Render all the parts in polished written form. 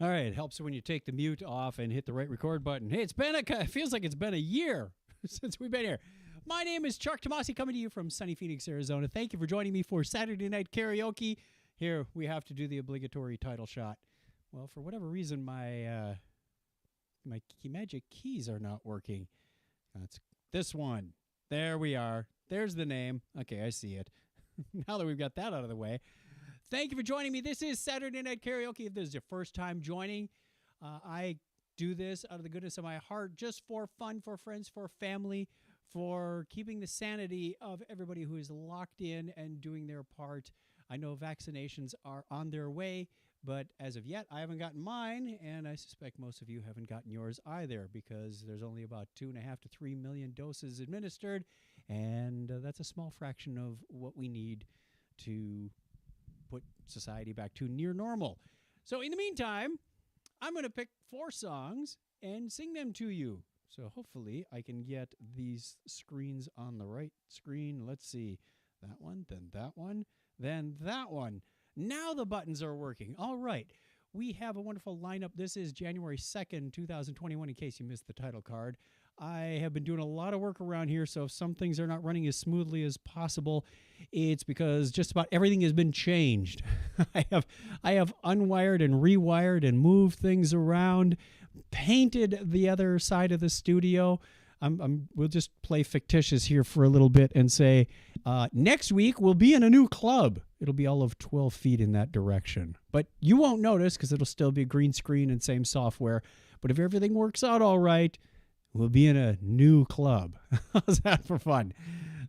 All right, it helps when you take the mute off and hit the right record button. Hey, it feels like it's been a year since we've been here. My name is Chuck Tomasi, coming to you from sunny Phoenix, Arizona. Thank you for joining me for Saturday Night Karaoke. Here, we have to do the obligatory title shot. Well, for whatever reason, my magic keys are not working. That's this one. There we are. There's the name. Okay, I see it. Now that we've got that out of the way, thank you for joining me. This is Saturday Night Karaoke. If this is your first time joining, I do this out of the goodness of my heart, just for fun, for friends, for family, for keeping the sanity of everybody who is locked in and doing their part. I know vaccinations are on their way, but as of yet, I haven't gotten mine, and I suspect most of you haven't gotten yours either, because there's only about 2.5 to 3 million doses administered, and that's a small fraction of what we need to put society back to near normal. So in the meantime, I'm going to pick 4 songs and sing them to you. So hopefully I can get these screens on the right screen. Let's see. That one, then that one, then that one. Now the buttons are working. All right. We have a wonderful lineup. This is January 2nd, 2021, in case you missed the title card. I have been doing a lot of work around here, so if some things are not running as smoothly as possible, it's because just about everything has been changed. I have unwired and rewired and moved things around, painted the other side of the studio. We'll just play fictitious here for a little bit and say next week we'll be in a new club. It'll be all of 12 feet in that direction. But you won't notice because it'll still be green screen and same software. But if everything works out all right, we'll be in a new club. How's that for fun?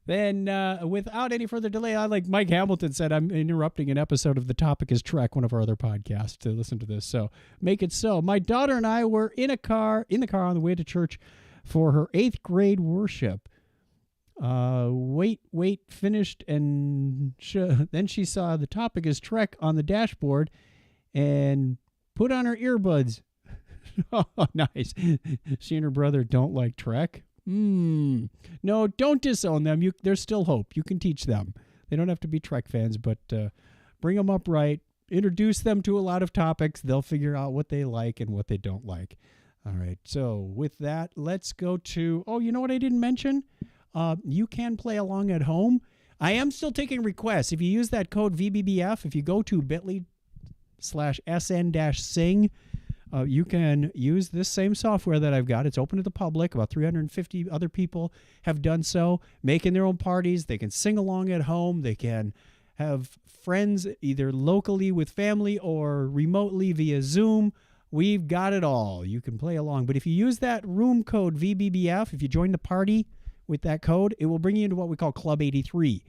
Then, without any further delay, like Mike Hamilton said, I'm interrupting an episode of The Topic is Trek, one of our other podcasts, to listen to this. So make it so. My daughter and I were in the car on the way to church for her 8th grade worship. Finished, and then she saw The Topic is Trek on the dashboard and put on her earbuds. Oh, nice. She and her brother don't like Trek. No, don't disown them. There's still hope. You can teach them. They don't have to be Trek fans, but bring them up right. Introduce them to a lot of topics. They'll figure out what they like and what they don't like. All right. So with that, let's go to, you know what I didn't mention? You can play along at home. I am still taking requests. If you use that code VBBF, if you go to bit.ly/SN-sing, you can use this same software that I've got. It's open to the public. About 350 other people have done so, making their own parties. They can sing along at home. They can have friends either locally with family or remotely via Zoom. We've got it all. You can play along. But if you use that room code VBBF, if you join the party with that code, it will bring you into what we call Club 83.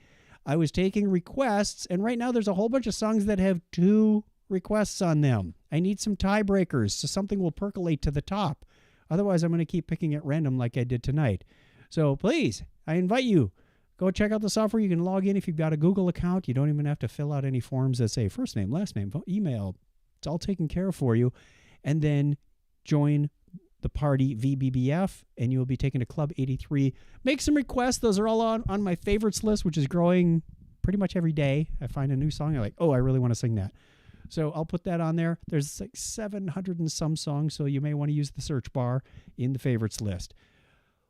I was taking requests, and right now there's a whole bunch of songs that have 2 requests on them. I need some tiebreakers so something will percolate to the top. Otherwise, I'm going to keep picking at random like I did tonight. So please, I invite you, go check out the software. You can log in if you've got a Google account. You don't even have to fill out any forms that say first name, last name, email. It's all taken care of for you. And then join the party VBBF, and you'll be taken to Club 83. Make some requests. Those are all on my favorites list, which is growing pretty much every day. I find a new song. I'm like, I really want to sing that. So I'll put that on there. There's like 700 and some songs, so you may want to use the search bar in the favorites list.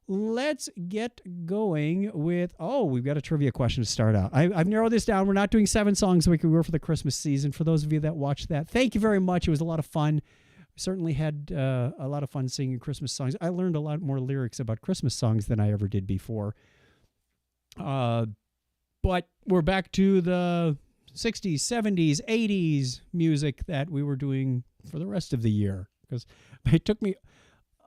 Let's get going with, we've got a trivia question to start out. I've narrowed this down. We're not doing 7 songs like we were for the Christmas season. For those of you that watched that, thank you very much. It was a lot of fun. We certainly had a lot of fun singing Christmas songs. I learned a lot more lyrics about Christmas songs than I ever did before. But we're back to the 60s, 70s, 80s music that we were doing for the rest of the year. Because it took me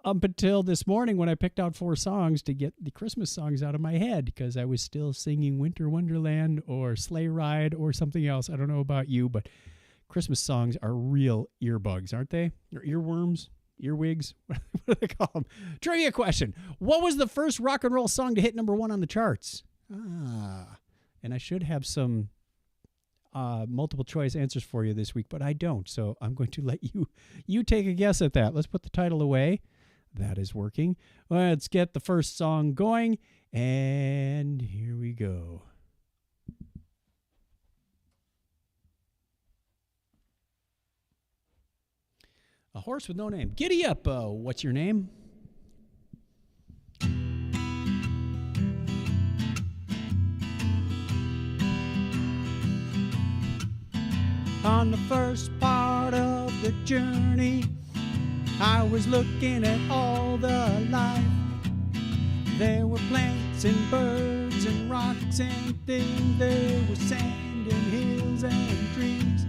up until this morning when I picked out 4 songs to get the Christmas songs out of my head, because I was still singing Winter Wonderland or Sleigh Ride or something else. I don't know about you, but Christmas songs are real earbugs, aren't they? Or earworms? Earwigs? What do they call them? Trivia question. What was the first rock and roll song to hit #1 on the charts? And I should have some multiple choice answers for you this week, but I don't. So I'm going to let you take a guess at that. Let's put the title away. That is working. Let's get the first song going, and here we go. horse with no name. Giddy up. What's your name? On the first part of the journey, I was looking at all the life. There were plants and birds and rocks and things. There was sand and hills and trees.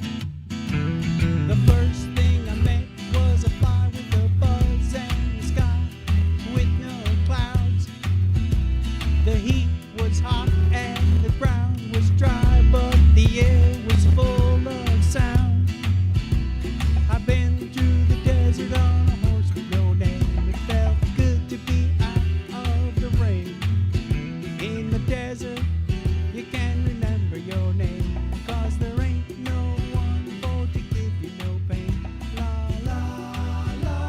The first thing I met was a fly with a buzz and the sky with no clouds. The heat was hot and the ground was dry, but the air was full of sound. I've been through the desert on a horse with no name. It felt good to be out of the rain. In the desert, you can remember your name, 'cause there ain't no one for to give you no pain. La la la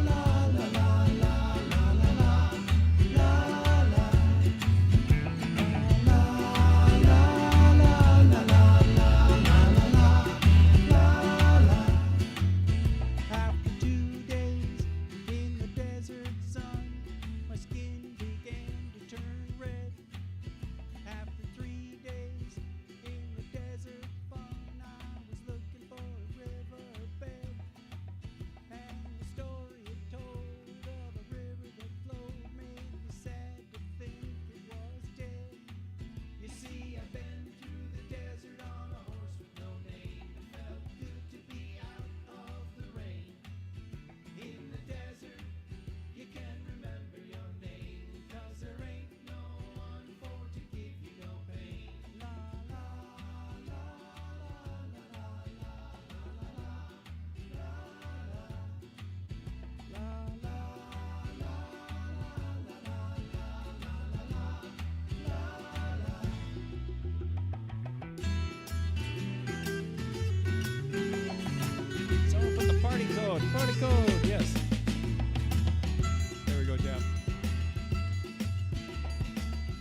la la la la la la la la la After 2 days in the desert sun, my skin began to turn red. After 3 days in the desert fun, I was looking for a riverbed. And the story it told of a river that flowed made me sad to think it was dead. You see, I've been through the desert on a horse with no name. It felt good to be out of the rain. In the desert, you can remember your name, 'cause there ain't no one for to give you no pain. La la la la la la la la la la la la Someone put the party code. Party code, yes. There we go, Jeff.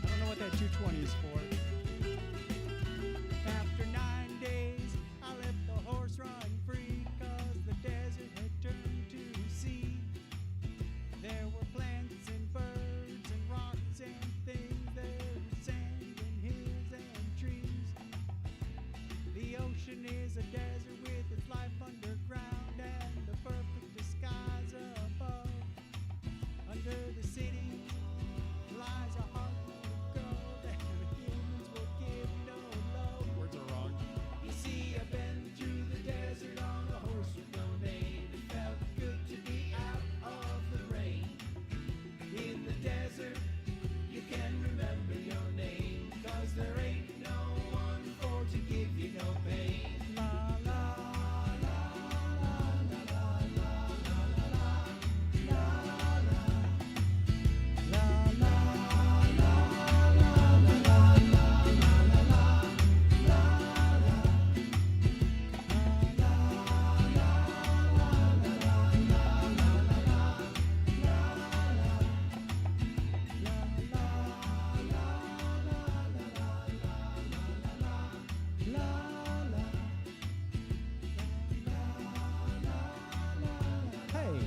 I don't know what that 220 is for. After 9 days, I let the horse run free, 'cause the desert had turned to sea. There were plants and birds and rocks and things. There was sand and hills and trees. The ocean is a desert with its life underground and the perfect disguise above. Under the city lies a heart of gold, and the humans will give no love. Words are wrong. You see, I've been through the desert on a horse with no name. It felt good to be out of the rain. In the desert, you can remember your name, 'cause there ain't no one for to give you no pain. La la la la la la la la la la la la Hey.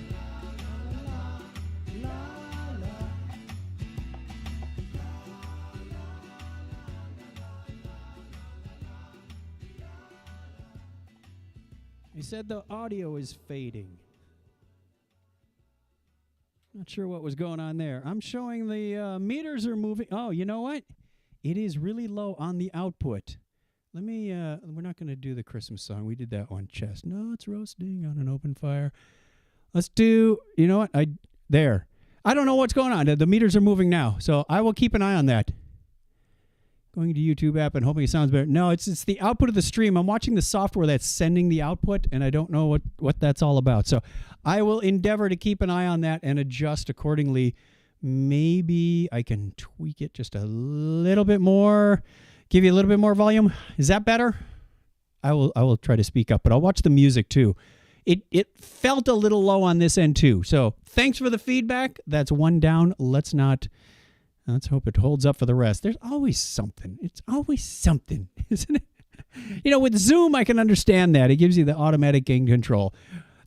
He said the audio is fading. Not sure what was going on there. I'm showing the meters are moving. Oh, you know what? It is really low on the output. Let me, we're not going to do the Christmas song. We did that one. Chestnuts roasting on an open fire. Let's do, you know what? There. I don't know what's going on. The meters are moving now. So I will keep an eye on that. Going to YouTube app and hoping it sounds better. No, it's the output of the stream. I'm watching the software that's sending the output, and I don't know what that's all about. So I will endeavor to keep an eye on that and adjust accordingly. Maybe I can tweak it just a little bit more, give you a little bit more volume. Is that better? I will try to speak up, but I'll watch the music too. It felt a little low on this end too. So thanks for the feedback. That's one down. Let's hope it holds up for the rest. There's always something. It's always something, isn't it? You know, with Zoom, I can understand that. It gives you the automatic gain control.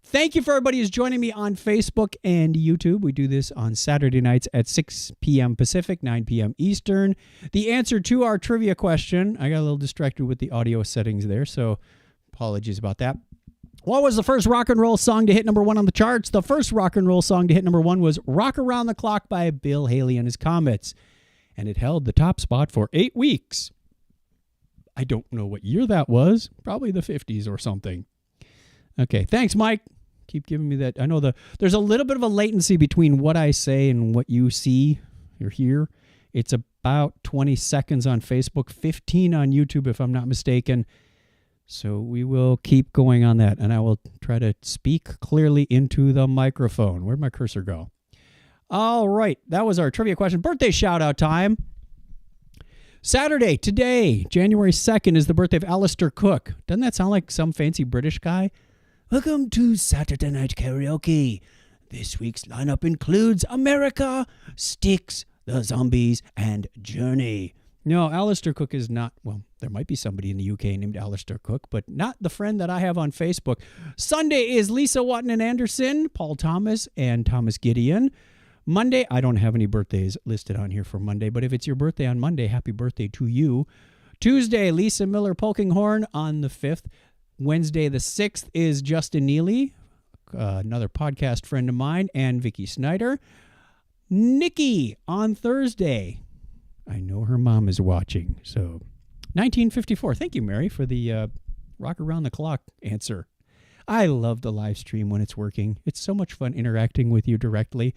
Thank you for everybody who's joining me on Facebook and YouTube. We do this on Saturday nights at 6 p.m. Pacific, 9 p.m. Eastern. The answer to our trivia question, I got a little distracted with the audio settings there, so apologies about that. What was the first rock and roll song to hit number 1 on the charts? The first rock and roll song to hit number 1 was Rock Around the Clock by Bill Haley and his Comets, and it held the top spot for 8 weeks. I don't know what year that was. Probably the 50s or something. Okay, thanks, Mike. Keep giving me that. I know there's a little bit of a latency between what I say and what you see or hear. It's about 20 seconds on Facebook, 15 on YouTube, if I'm not mistaken. So we will keep going on that, and I will try to speak clearly into the microphone. Where'd my cursor go? All right, that was our trivia question. Birthday shout-out time. Saturday, today, January 2nd, is the birthday of Alistair Cook. Doesn't that sound like some fancy British guy? Welcome to Saturday Night Karaoke. This week's lineup includes America, Styx, The Zombies, and Journey. No, Alistair Cook is not, well, there might be somebody in the UK named Alistair Cook, but not the friend that I have on Facebook. Sunday is Lisa Watton and Anderson, Paul Thomas, and Thomas Gideon. Monday, I don't have any birthdays listed on here for Monday, but if it's your birthday on Monday, happy birthday to you. Tuesday, Lisa Miller Polkinghorn on the 5th. Wednesday, the 6th, is Justin Neely, another podcast friend of mine, and Vicky Snyder. Nikki on Thursday. I know her mom is watching. So 1954. Thank you, Mary, for the rock around the clock answer. I love the live stream when it's working. It's so much fun interacting with you directly.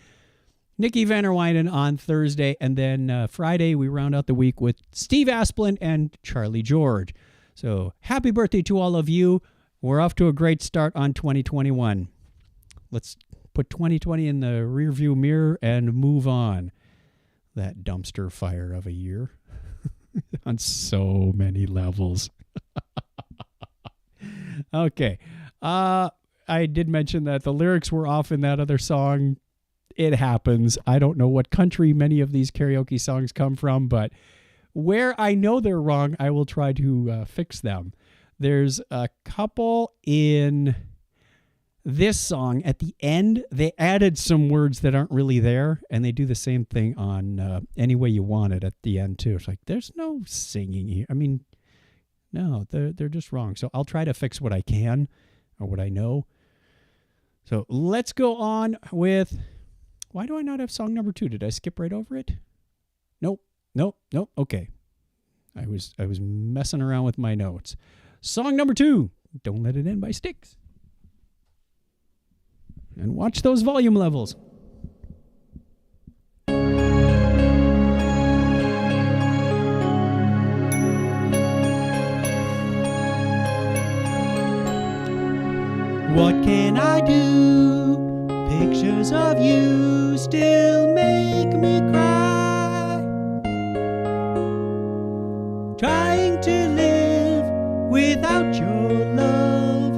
Nikki Vanderweiden on Thursday. And then Friday, we round out the week with Steve Asplund and Charlie George. So happy birthday to all of you. We're off to a great start on 2021. Let's put 2020 in the rearview mirror and move on. That dumpster fire of a year on so many levels. Okay. I did mention that the lyrics were off in that other song. It happens. I don't know what country many of these karaoke songs come from, but where I know they're wrong, I will try to fix them. There's a couple in this song. At the end, they added some words that aren't really there, and they do the same thing on Any Way You Want It at the end, too. It's like, there's no singing here. I mean, no, they're just wrong. So I'll try to fix what I can or what I know. So let's go on with, why do I not have song number 2? Did I skip right over it? Nope. Okay. I was messing around with my notes. Song number 2, Don't Let It End by Styx. And watch those volume levels. What can I do? Pictures of you still make me cry. Trying to live without your love.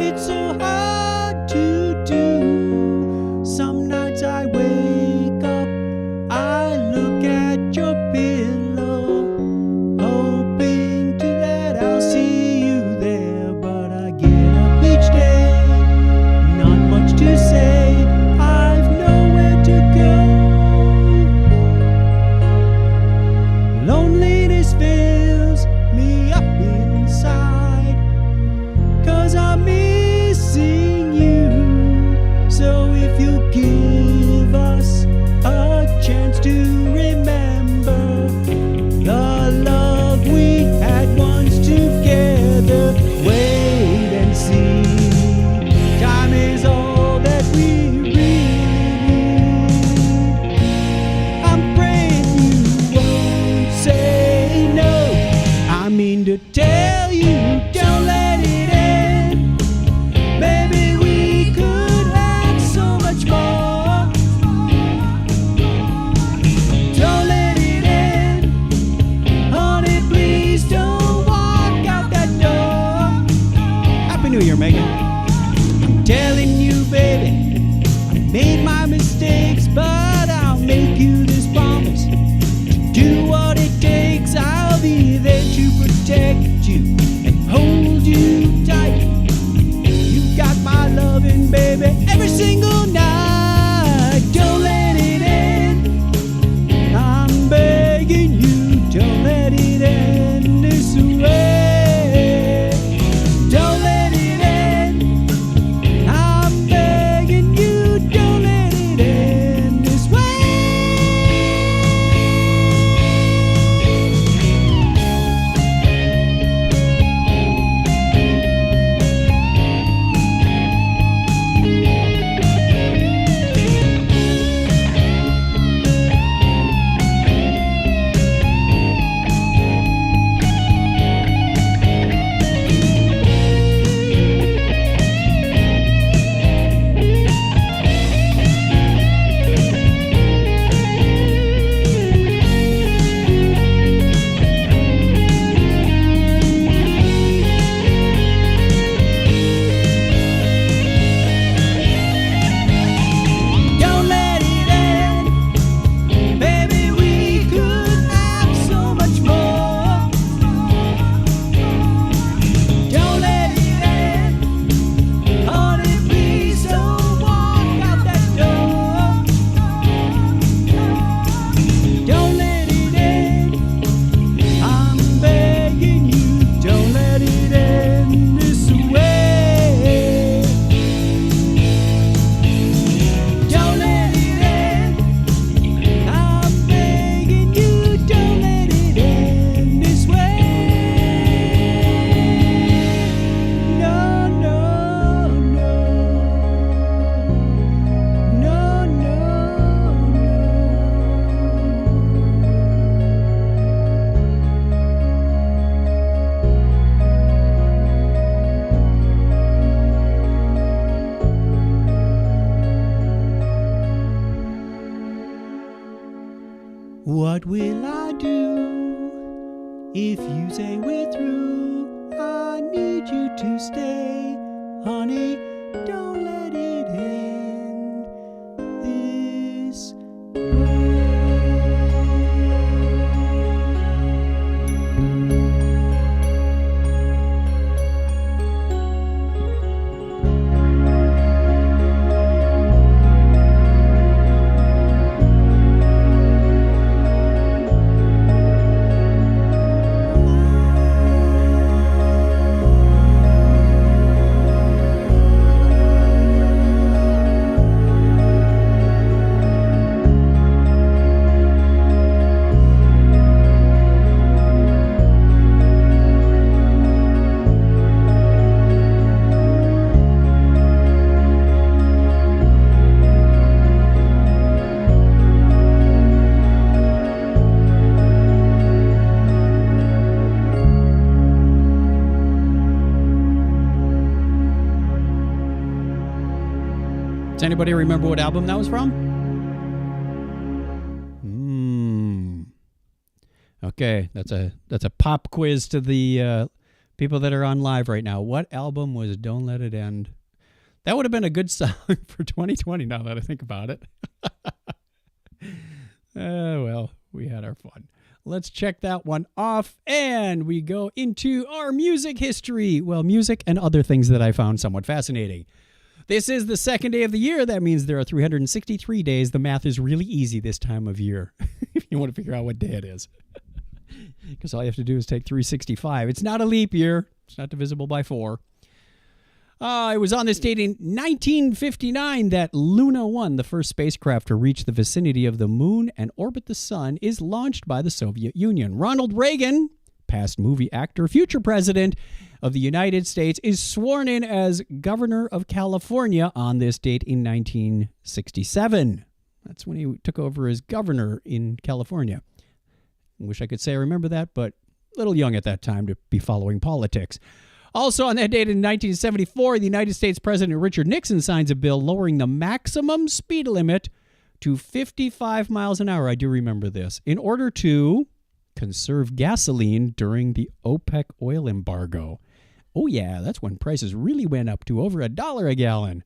It's so hard to do. Some nights I wake up, I look at your pillow, hoping that I'll see you there. But I get up each day, not much to say, I've nowhere to go. Loneliness fills me up inside, 'cause I'm missing you. So if you give us a chance to remember the love we had once together, wait and see. Time is all that we really need. I'm praying you won't say no. I mean to tell you, don't let it end. Maybe we could have so much more. Don't let it end. Honey, please don't walk out that door. Happy New Year, Megan. I'm telling you, baby, I made my mistakes, but I'll make you this promise. Do what it takes, I'll be there to protect you and hold you tight. You got my love. What will I do if you say we're through? I need you to stay, honey. Don't let it end this way. Does anybody remember what album that was from? Okay, that's a pop quiz to the people that are on live right now. What album was Don't Let It End? That would have been a good song for 2020 now that I think about it. Well, we had our fun. Let's check that one off, and we go into our music history. Well, music and other things that I found somewhat fascinating. This is the second day of the year. That means there are 363 days. The math is really easy this time of year if you want to figure out what day it is. Because all you have to do is take 365. It's not a leap year. It's not divisible by 4. It was on this date in 1959 that Luna 1, the first spacecraft to reach the vicinity of the moon and orbit the sun, is launched by the Soviet Union. Ronald Reagan, past movie actor, future president of the United States, is sworn in as governor of California on this date in 1967. That's when he took over as governor in California. I wish I could say I remember that, but a little young at that time to be following politics. Also on that date in 1974, the United States President Richard Nixon signs a bill lowering the maximum speed limit to 55 miles an hour. I do remember this. In order to conserve gasoline during the OPEC oil embargo. Oh yeah, that's when prices really went up to over $1 a gallon.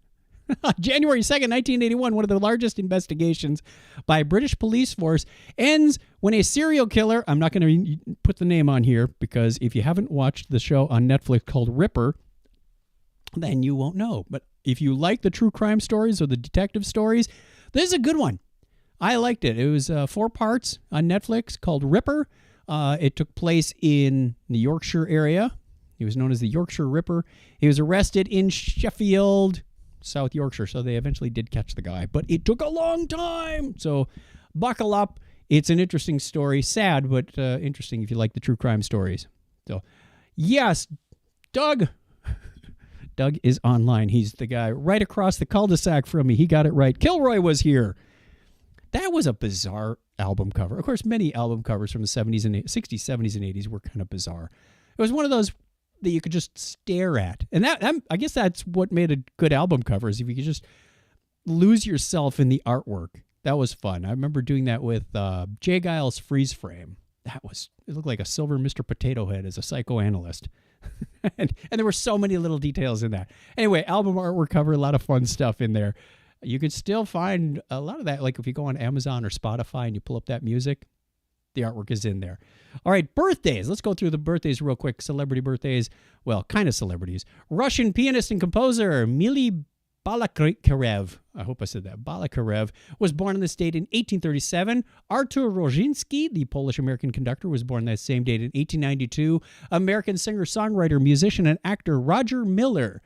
January 2nd, 1981, one of the largest investigations by a British police force ends when a serial killer, I'm not going to put the name on here because if you haven't watched the show on Netflix called Ripper, then you won't know. But if you like the true crime stories or the detective stories, this is a good one. I liked it. It was 4 parts on Netflix called Ripper. It took place in the Yorkshire area. He was known as the Yorkshire Ripper. He was arrested in Sheffield, South Yorkshire, so they eventually did catch the guy. But it took a long time, so buckle up. It's an interesting story. Sad, but interesting if you like the true crime stories. So, yes, Doug. Doug is online. He's the guy right across the cul-de-sac from me. He got it right. Kilroy was here. That was a bizarre album cover. Of course, many album covers from the 70s and 60s, 70s, and 80s were kind of bizarre. It was one of those that you could just stare at. And that I guess that's what made a good album cover, is if you could just lose yourself in the artwork. That was fun. I remember doing that with Jay Giles' Freeze Frame. It looked like a silver Mr. Potato Head as a psychoanalyst. and there were so many little details in that. Anyway, album artwork cover, a lot of fun stuff in there. You can still find a lot of that, like if you go on Amazon or Spotify and you pull up that music, the artwork is in there. All right, birthdays. Let's go through the birthdays real quick. Celebrity birthdays. Well, kind of celebrities. Russian pianist and composer Mili Balakarev, I hope I said that, Balakarev, was born on this date in 1837. Artur Roginski, the Polish-American conductor, was born that same date in 1892. American singer, songwriter, musician, and actor Roger Miller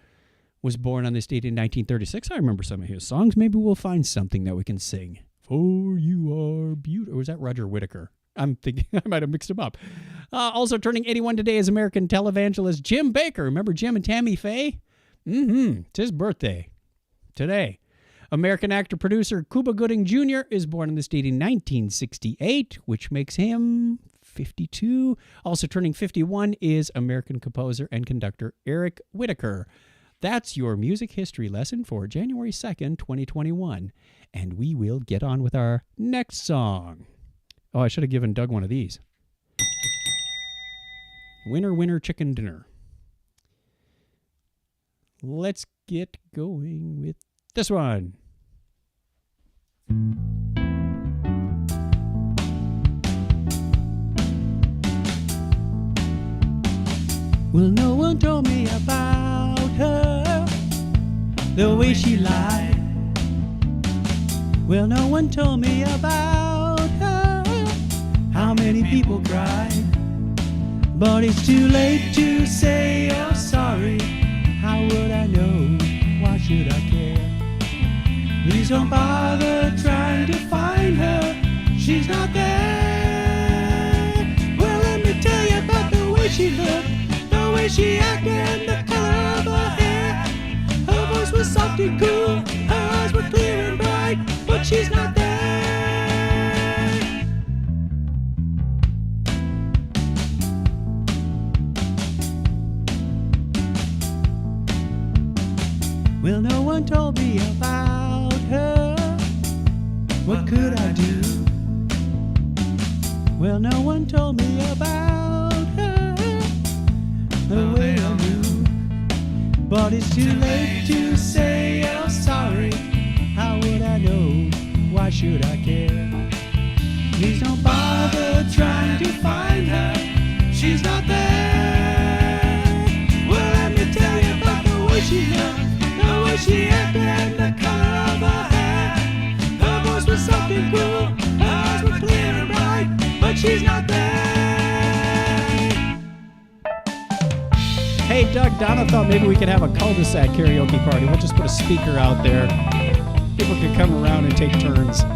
was born on this date in 1936. I remember some of his songs. Maybe we'll find something that we can sing. For you are beautiful. Or was that Roger Whittaker? I'm thinking I might have mixed him up. Also turning 81 today is American televangelist Jim Bakker. Remember Jim and Tammy Faye? It's his birthday today. American actor-producer Cuba Gooding Jr. is born on this date in 1968, which makes him 52. Also turning 51 is American composer and conductor Eric Whittaker. That's your music history lesson for January 2nd, 2021. And we will get on with our next song. Oh, I should have given Doug one of these. Winner, winner, chicken dinner. Let's get going with this one. Well, no one told me about her, the way she lied. Well, no one told me about her, how many people cried. But it's too late to say you're sorry. How would I know? Why should I care? Please don't bother trying to find her. She's not there. Well, let me tell you about the way she looked, the way she acted, and the color of her hair. Her voice was soft and cool, her eyes were clear and bright, but she's not there. Well, no one told me about her. What could I do? Well, no one told me about her, the way I knew. But it's too late to say you're sorry. How would I know? Why should I care? Please don't bother trying to find her. She's not there. Well, let me tell you about the way she looked, the way she acted, and the color of her hair. Her voice was soft and cool, her eyes were clear and bright, but she's not there. Hey, Doug, Donna thought maybe we could have a cul-de-sac karaoke party. We'll just put a speaker out there. People can come around and take turns. I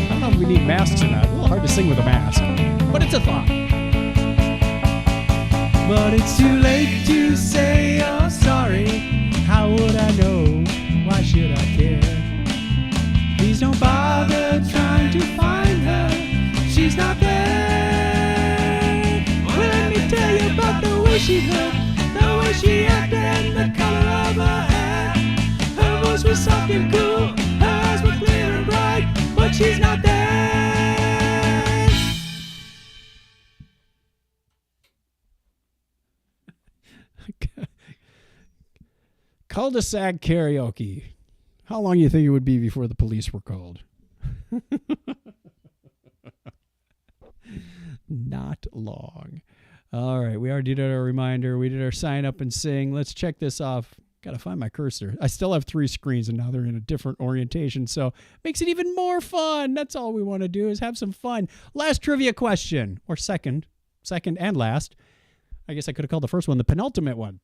don't know if we need masks or not. A little hard to sing with a mask, but it's a thought. But it's too late to say you're sorry. How would I know? Why should I care? Please don't bother trying to find her. She's not there. Well, let me tell you about the way she looked, the way she acted, and the color of her hair. Her voice was soft and cool, her eyes were clear and bright, but she's not there. Cul-de-sac karaoke. How long do you think it would be before the police were called? Not long. All right, we already did our reminder. We did our sign up and sing. Let's check this off. Got to find my cursor. I still have 3 screens, and now they're in a different orientation, so makes it even more fun. That's all we want to do is have some fun. Last trivia question, or second and last. I guess I could have called the first one the penultimate one.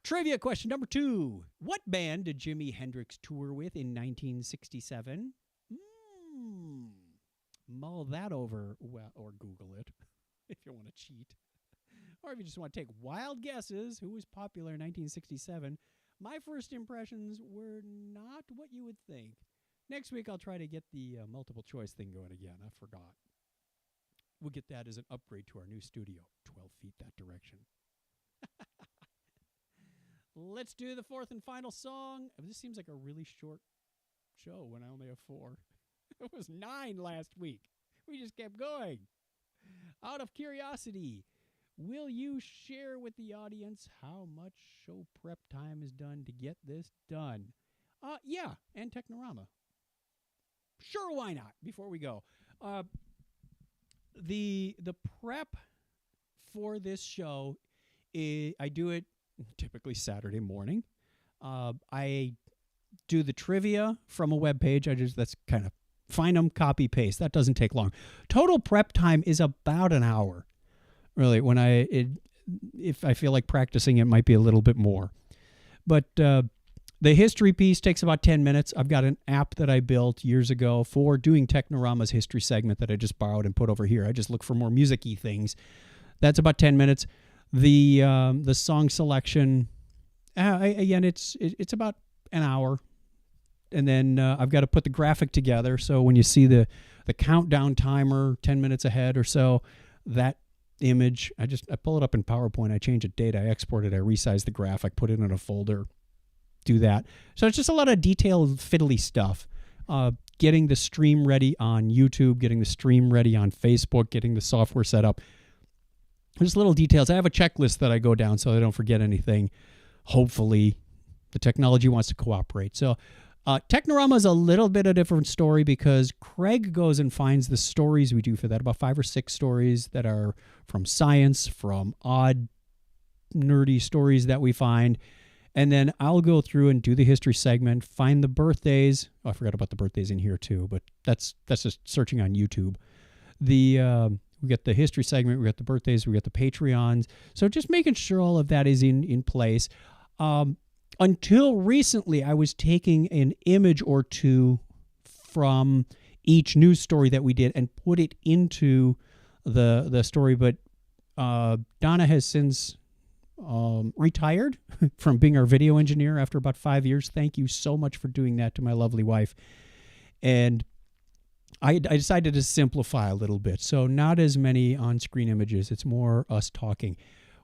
Trivia question number 2. What band did Jimi Hendrix tour with in 1967? Mull that over, or Google it if you want to cheat. Or if you just want to take wild guesses, who was popular in 1967? My first impressions were not what you would think. Next week, I'll try to get the multiple choice thing going again. I forgot. We'll get that as an upgrade to our new studio. 12 feet that direction. Let's do the 4th and final song. This seems like a really short show when I only have 4. It was 9 last week. We just kept going. Out of curiosity, will you share with the audience how much show prep time is done to get this done? Yeah, and Technorama. Sure, why not? Before we go, the prep for this show I do it typically Saturday morning. I do the trivia from a web page. That's kind of find them, copy, paste. That doesn't take long. Total prep time is about an hour. Really, if I feel like practicing, it might be a little bit more. But the history piece takes about 10 minutes. I've got an app that I built years ago for doing Technorama's history segment that I just borrowed and put over here. I just look for more music-y things. That's about 10 minutes. The song selection, again, it's about an hour. And then I've got to put the graphic together. So when you see the countdown timer 10 minutes ahead or so, that image, I pull it up in PowerPoint. I change a date. I export it. I resize the graphic, put it in a folder, do that. So it's just a lot of detailed, fiddly stuff. getting the stream ready on YouTube, getting the stream ready on Facebook, getting the software set up. Just little details. I have a checklist that I go down so I don't forget anything. Hopefully, the technology wants to cooperate. So Technorama is a little bit of a different story because Craig goes and finds the stories we do for that, about 5 or 6 stories that are from science, from odd, nerdy stories that we find. And then I'll go through and do the history segment, find the birthdays. Oh, I forgot about the birthdays in here too, but that's just searching on YouTube. We get the history segment, we got the birthdays, we got the Patreons. So just making sure all of that is in place. Until recently, I was taking an image or two from each news story that we did and put it into the story. But Donna has since retired from being our video engineer after about 5 years. Thank you so much for doing that to my lovely wife. And I decided to simplify a little bit. So not as many on-screen images. It's more us talking.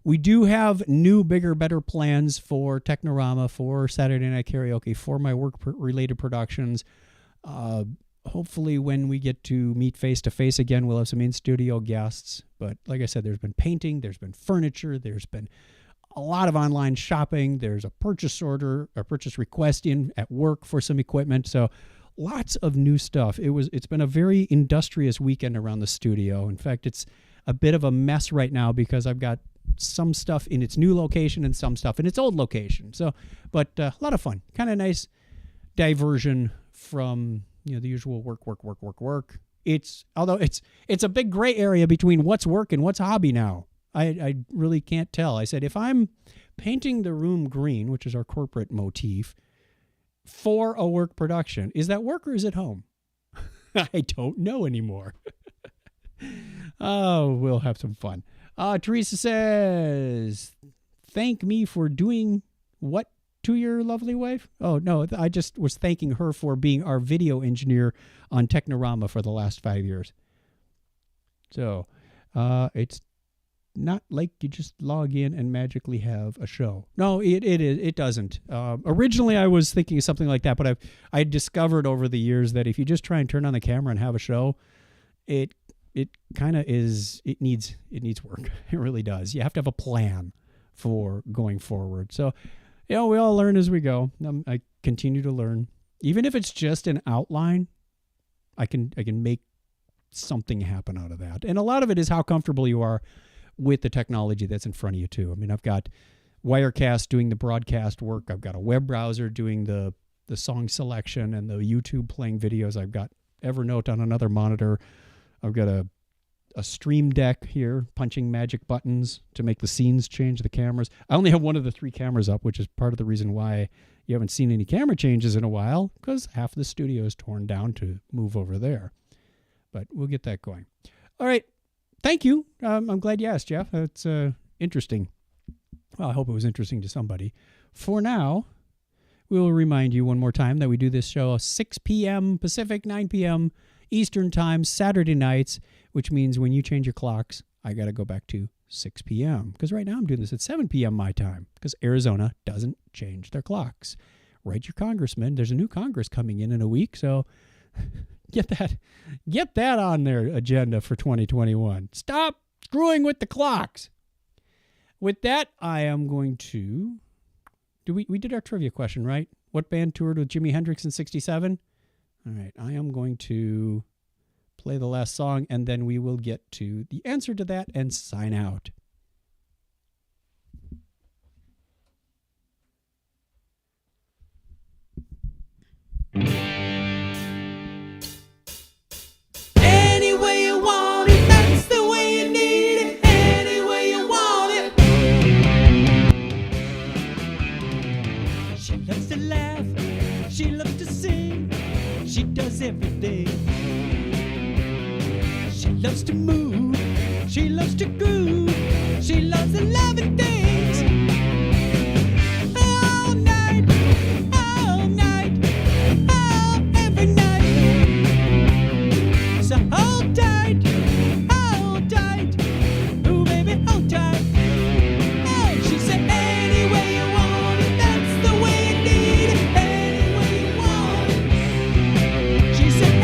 We do have new, bigger, better plans for Technorama, for Saturday Night Karaoke, for my work-related productions. Hopefully when we get to meet face-to-face again, we'll have some in-studio guests. But like I said, there's been painting, there's been furniture, there's been a lot of online shopping. There's a purchase order, a purchase request in at work for some equipment. So lots of new stuff. It's been a very industrious weekend around the studio. In fact, it's a bit of a mess right now because I've got some stuff in its new location and some stuff in its old location. So, but a lot of fun, kind of nice diversion from, the usual work. Although it's a big gray area between what's work and what's hobby now. I really can't tell. I said, if I'm painting the room green, which is our corporate motif, for a work production, is that work or is it home? I don't know anymore. Oh, we'll have some fun. Teresa says, thank me for doing what to your lovely wife? Oh, no, I just was thanking her for being our video engineer on Technorama for the last 5 years. So it's not like you just log in and magically have a show. No, it doesn't. Originally, I was thinking of something like that, but I discovered over the years that if you just try and turn on the camera and have a show, it kind of is, it needs work. It really does. You have to have a plan for going forward. So, we all learn as we go. I continue to learn. Even if it's just an outline, I can make something happen out of that. And a lot of it is how comfortable you are with the technology that's in front of you too. I mean, I've got Wirecast doing the broadcast work. I've got a web browser doing the song selection and the YouTube playing videos. I've got Evernote on another monitor. I've got a stream deck here, punching magic buttons to make the scenes change, the cameras. I only have one of the 3 cameras up, which is part of the reason why you haven't seen any camera changes in a while, because half the studio is torn down to move over there. But we'll get that going. All right. Thank you. I'm glad you asked, Jeff. It's interesting. Well, I hope it was interesting to somebody. For now, we will remind you one more time that we do this show 6 p.m. Pacific, 9 p.m. Eastern Time, Saturday nights, which means when you change your clocks, I got to go back to 6 p.m. Because right now I'm doing this at 7 p.m. my time because Arizona doesn't change their clocks. Write your congressman. There's a new Congress coming in a week, so get that on their agenda for 2021. Stop screwing with the clocks. With that, I am going to... We did our trivia question, right? What band toured with Jimi Hendrix in 1967? All right, I am going to play the last song, and then we will get to the answer to that and sign out. Any way you want it, that's the way you need it. Any way you want it. She loves to laugh, she loves to sing, she does everything. She loves to move, she loves to groove, she loves the loving things. All night, all night, all every night. So hold tight, ooh baby, hold tight. Oh, she said any way you want it, that's the way you need it. Any way you want it. She said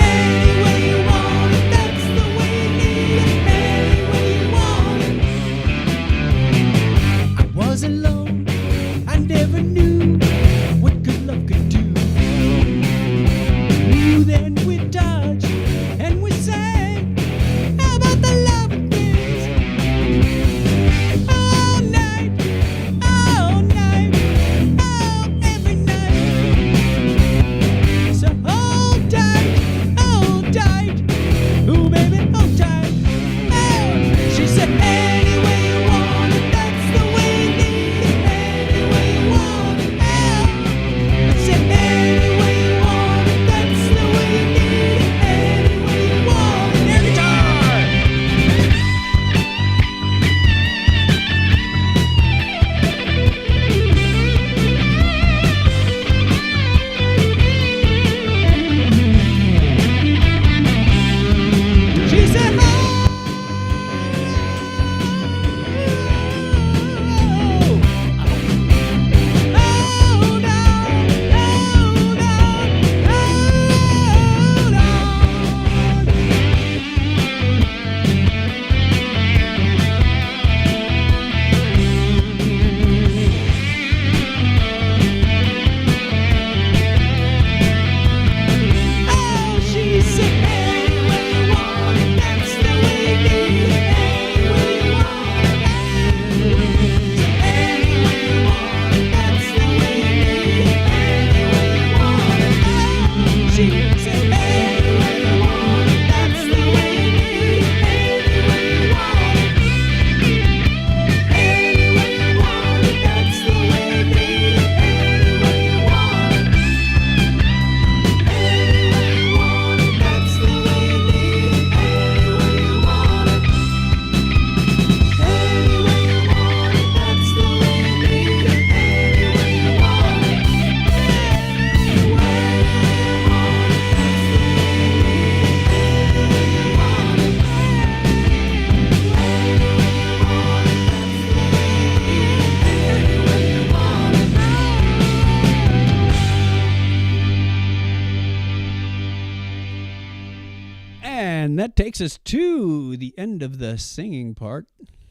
that takes us to the end of the singing part.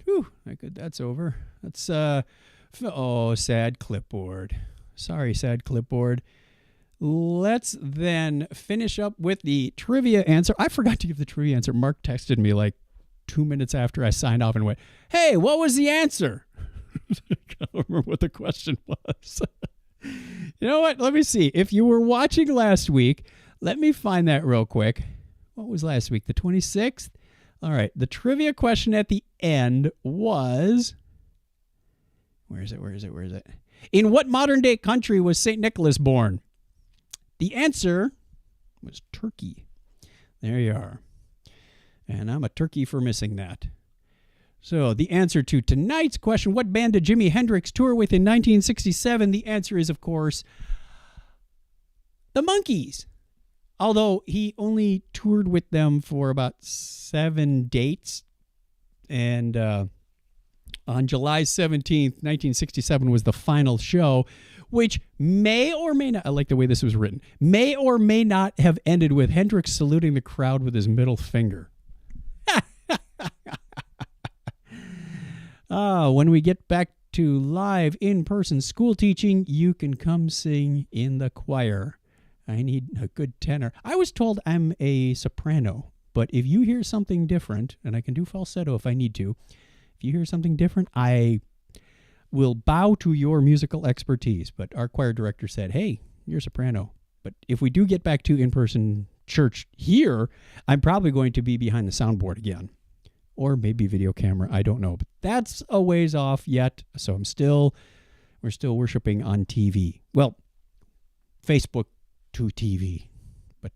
Whew, that's over. That's sad clipboard. Sorry, sad clipboard. Let's then finish up with the trivia answer. I forgot to give the trivia answer. Mark texted me like 2 minutes after I signed off and went, "Hey, what was the answer?" I can't remember what the question was. You know what? Let me see. If you were watching last week, let me find that real quick. What was last week? The 26th? All right. The trivia question at the end was, where is it? In what modern day country was St. Nicholas born? The answer was Turkey. There you are. And I'm a turkey for missing that. So the answer to tonight's question, what band did Jimi Hendrix tour with in 1967? The answer is, of course, the Monkees. Although he only toured with them for about 7 dates. And on July 17th, 1967 was the final show, which may or may not, I like the way this was written, may or may not have ended with Hendrix saluting the crowd with his middle finger. When we get back to live in-person school teaching, you can come sing in the choir. I need a good tenor. I was told I'm a soprano, but if you hear something different, and I can do falsetto if I need to, if you hear something different, I will bow to your musical expertise. But our choir director said, hey, you're a soprano. But if we do get back to in-person church here, I'm probably going to be behind the soundboard again. Or maybe video camera, I don't know. But that's a ways off yet, so we're still worshiping on TV. Well, Facebook to TV. But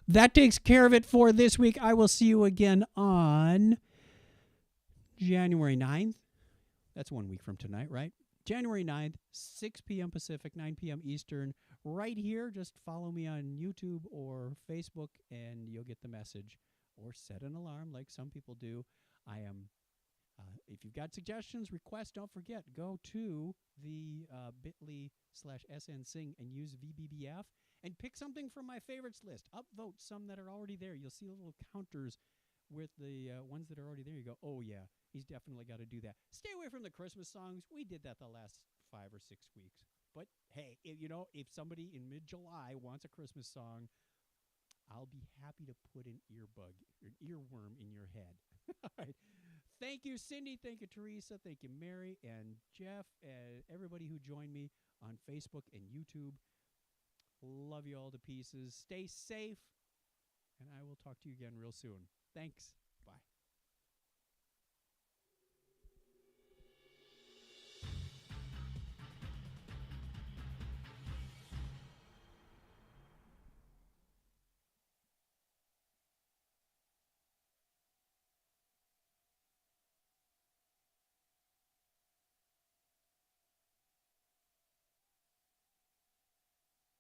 that takes care of it for this week. I will see you again on January 9th. That's 1 week from tonight, right? January 9th, 6 p.m. Pacific, 9 p.m. Eastern. Right here, just follow me on YouTube or Facebook, and you'll get the message. Or set an alarm like some people do. I am, if you've got suggestions, requests, don't forget, go to the bit.ly/SNSing and use VBBF and pick something from my favorites list. Upvote some that are already there. You'll see little counters with the ones that are already there. You go, oh, yeah, he's definitely got to do that. Stay away from the Christmas songs. We did that the last 5 or 6 weeks. But, hey, if somebody in mid-July wants a Christmas song, I'll be happy to put an earworm in your head. All right. Thank you, Cindy. Thank you, Teresa. Thank you, Mary and Jeff, and everybody who joined me on Facebook and YouTube. Love you all to pieces. Stay safe, and I will talk to you again real soon. Thanks. Bye.